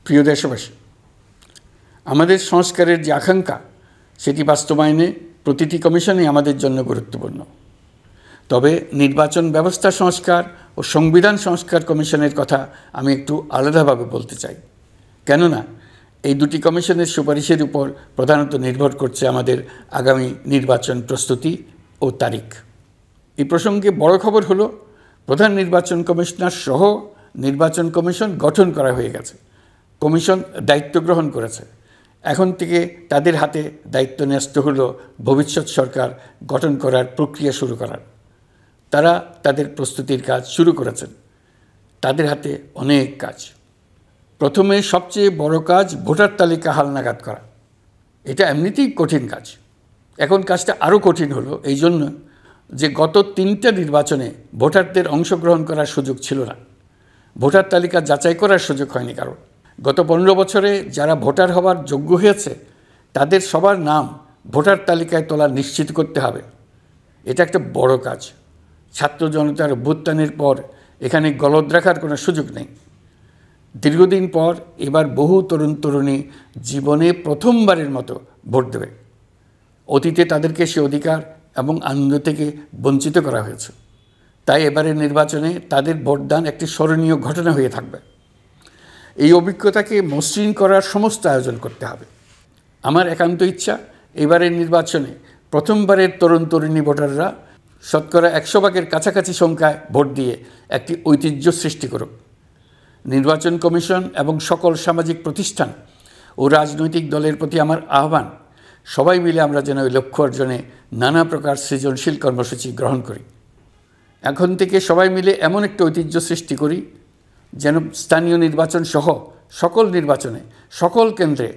প্রিয় দেশবাসী, আমাদের সংস্কারের যে আকাঙ্ক্ষা সেটি বাস্তবায়নে প্রতিটি কমিশনই আমাদের জন্য গুরুত্বপূর্ণ। তবে নির্বাচন ব্যবস্থা সংস্কার ও সংবিধান সংস্কার কমিশনের কথা আমি একটু আলাদাভাবে বলতে চাই। কেননা এই দুটি কমিশনের সুপারিশের উপর প্রধানত নির্ভর করছে আমাদের আগামী নির্বাচন প্রস্তুতি ও তারিখ। এই প্রসঙ্গে বড় খবর হলো, প্রধান নির্বাচন কমিশনার সহ নির্বাচন কমিশন গঠন করা হয়ে গেছে। কমিশন দায়িত্ব গ্রহণ করেছে। এখন থেকে তাদের হাতে দায়িত্ব ন্যস্ত হলো ভবিষ্যৎ সরকার গঠন করার প্রক্রিয়া শুরু করার। তারা তাদের প্রস্তুতির কাজ শুরু করেছেন। তাদের হাতে অনেক কাজ। প্রথমে সবচেয়ে বড় কাজ ভোটার তালিকা হালনাগাদ করা। এটা এমনিতেই কঠিন কাজ। এখন কাজটা আরও কঠিন হলো এই জন্য যে গত 3টা নির্বাচনে ভোটারদের অংশগ্রহণ করার সুযোগ ছিল না। ভোটার তালিকা যাচাই করার সুযোগ হয়নি কারো। গত 15 বছরে যারা ভোটার হওয়ার যোগ্য হয়েছে তাদের সবার নাম ভোটার তালিকায় তোলা নিশ্চিত করতে হবে। এটা একটা বড় কাজ। ছাত্র জনতার অভ্যুত্থানের পর এখানে গলদ রাখার কোনো সুযোগ নেই। দীর্ঘদিন পর এবার বহু তরুণ তরুণী জীবনে প্রথমবারের মতো ভোট দেবে। অতীতে তাদেরকে সে অধিকার এবং আনন্দ থেকে বঞ্চিত করা হয়েছে। তাই এবারের নির্বাচনে তাদের ভোটদান একটি স্মরণীয় ঘটনা হয়ে থাকবে। এই অভিজ্ঞতাকে মসৃণ করার সমস্ত আয়োজন করতে হবে। আমার একান্ত ইচ্ছা এবারের নির্বাচনে প্রথমবারের তরুণ তরুণী ভোটাররা শতকরা 100 ভাগের কাছাকাছি সংখ্যায় ভোট দিয়ে একটি ঐতিহ্য সৃষ্টি করুক। নির্বাচন কমিশন এবং সকল সামাজিক প্রতিষ্ঠান ও রাজনৈতিক দলের প্রতি আমার আহ্বান, সবাই মিলে আমরা যেন ওই লক্ষ্য অর্জনে নানা প্রকার সৃজনশীল কর্মসূচি গ্রহণ করি। এখন থেকে সবাই মিলে এমন একটা ঐতিহ্য সৃষ্টি করি যেন স্থানীয় নির্বাচন সহ সকল নির্বাচনে সকল কেন্দ্রে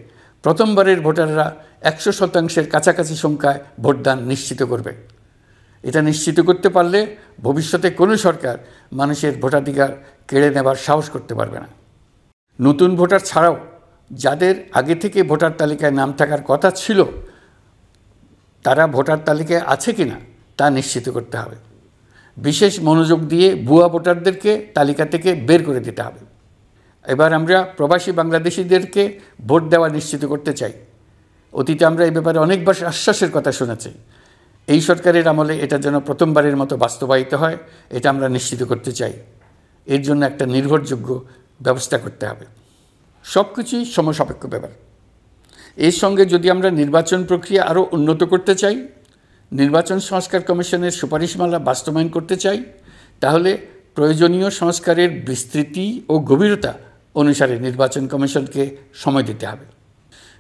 প্রথমবারের ভোটাররা 100% কাছাকাছি সংখ্যায় ভোটদান নিশ্চিত করবে। এটা নিশ্চিত করতে পারলে ভবিষ্যতে কোনো সরকার মানুষের ভোটাধিকার কেড়ে নেবার সাহস করতে পারবে না। নতুন ভোটার ছাড়াও যাদের আগে থেকে ভোটার তালিকায় নাম থাকার কথা ছিল তারা ভোটার তালিকায় আছে কিনা তা নিশ্চিত করতে হবে। বিশেষ মনোযোগ দিয়ে ভুয়া ভোটারদেরকে তালিকা থেকে বের করে দিতে হবে। এবার আমরা প্রবাসী বাংলাদেশিদেরকে ভোট দেওয়া নিশ্চিত করতে চাই। অতীতে আমরা এই ব্যাপারে অনেকবার আশ্বাসের কথা শুনেছি। এই সরকারের আমলে এটা যেন প্রথমবারের মতো বাস্তবায়িত হয়, এটা আমরা নিশ্চিত করতে চাই। এর জন্য একটা নির্ভরযোগ্য ব্যবস্থা করতে হবে। সব কিছুই সমসাপেক্ষ ব্যাপার। এর সঙ্গে যদি আমরা নির্বাচন প্রক্রিয়া আরও উন্নত করতে চাই, নির্বাচন সংস্কার কমিশনের সুপারিশমালা বাস্তবায়ন করতে চাই, তাহলে প্রয়োজনীয় সংস্কারের বিস্তৃতি ও গভীরতা অনুসারে নির্বাচন কমিশনকে সময় দিতে হবে।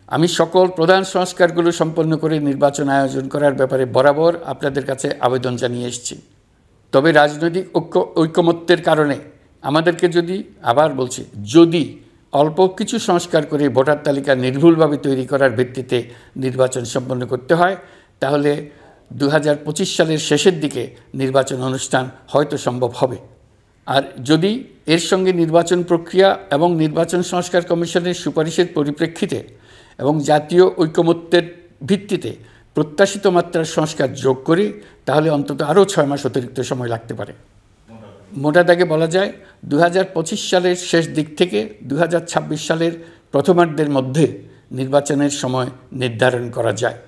আমি সকল প্রধান সংস্কারগুলো সম্পন্ন করে নির্বাচন আয়োজন করার ব্যাপারে বরাবর আপনাদের কাছে আবেদন জানিয়ে এসেছি। তবে রাজনৈতিক ঐকমত্যের কারণে আমাদেরকে যদি অল্প কিছু সংস্কার করে ভোটার তালিকা নির্ভুলভাবে তৈরি করার ভিত্তিতে নির্বাচন সম্পন্ন করতে হয়, তাহলে 2025 সালের শেষের দিকে নির্বাচন অনুষ্ঠান হয়তো সম্ভব হবে। আর যদি এর সঙ্গে নির্বাচন প্রক্রিয়া এবং নির্বাচন সংস্কার কমিশনের সুপারিশের পরিপ্রেক্ষিতে এবং জাতীয় ঐকমত্যের ভিত্তিতে প্রত্যাশিত মাত্রার সংস্কার যোগ করি, তাহলে অন্তত আরও 6 মাস অতিরিক্ত সময় লাগতে পারে। মোটা দাগে বলা যায় 2025 সালের শেষ দিক থেকে 2026 সালের প্রথমার্ধের মধ্যে নির্বাচনের সময় নির্ধারণ করা যায়।